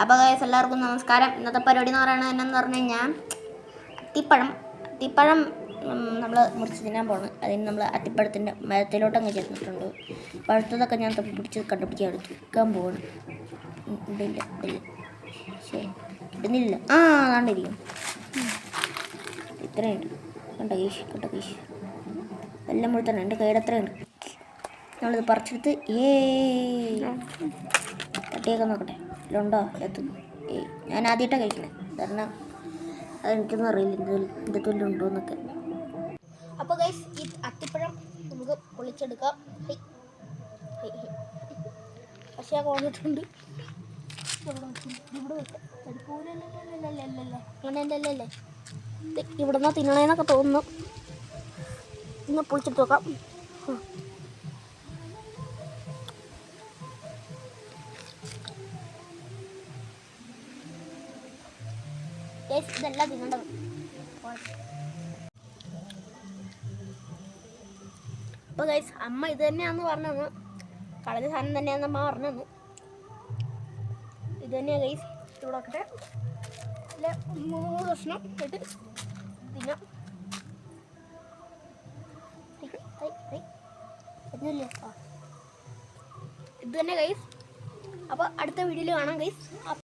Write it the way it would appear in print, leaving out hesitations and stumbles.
അപ്പോൾ ഗൈസ് എല്ലാവർക്കും നമസ്കാരം. ഇന്നത്തെ പരിപാടി എന്ന് പറയുന്നത് എന്നു പറഞ്ഞു കഴിഞ്ഞാൽ അത്തിപ്പഴം നമ്മൾ മുറിച്ച് തിന്നാൻ പോകണം. അതിന് നമ്മൾ അത്തിപ്പഴത്തിൻ്റെ മരത്തിലോട്ടങ്ങ് ചെന്നിട്ടുണ്ട്. പഴുത്തതൊക്കെ ഞാൻ പിടിച്ച് കണ്ടുപിടിക്കാൻ എടുക്കാൻ പോകണം. ഇല്ല ശരി ഇടുന്നില്ല. അതാണ്ടിരിക്കും. ഇത്രയുണ്ട്. കണ്ട കേശ് എല്ലാം മുഴുത്ത തന്നെ എൻ്റെ കയ്യുടെ അത്രയുണ്ട്. നമ്മളിത് പറിച്ചെടുത്ത് തട്ടിയൊക്കെ നോക്കട്ടെ ഇതിലുണ്ടോ എത്തും. ഞാൻ ആദ്യമായിട്ടാണ് കഴിക്കുന്നത്. കാരണം അതെനിക്കൊന്നും അറിയില്ല ഇതിൻ്റെ തൊല്ലുണ്ടോ എന്നൊക്കെ. അപ്പോൾ ഗൈസ് ഈ അത്തിപ്പഴം നമുക്ക് പൊളിച്ചെടുക്കാം. പക്ഷേ വന്നിട്ടുണ്ട്. അങ്ങനെയല്ലേ ഇവിടെ നിന്ന് തിന്നണേന്നൊക്കെ തോന്നുന്നു. ഇന്ന് പൊളിച്ചിട്ട് നോക്കാം. ഇതെല്ലാം തിന്നേണ്ടത്. അപ്പോൾ ഗൈസ് അമ്മ ഇത് തന്നെയാണെന്ന് പറഞ്ഞു. കളഞ്ഞ സാധനം തന്നെയാണെന്ന് അമ്മ പറഞ്ഞു. ഇത് തന്നെയാണ് ഗൈസ്. ഇവിടെ നോക്കട്ടെ. അല്ല 3 കഷ്ണം ഇട്ട് തിന്നാം. ഇത് തന്നെ ഗൈസ്. അപ്പോൾ അടുത്ത വീഡിയോയിൽ കാണാം ഗൈസ്.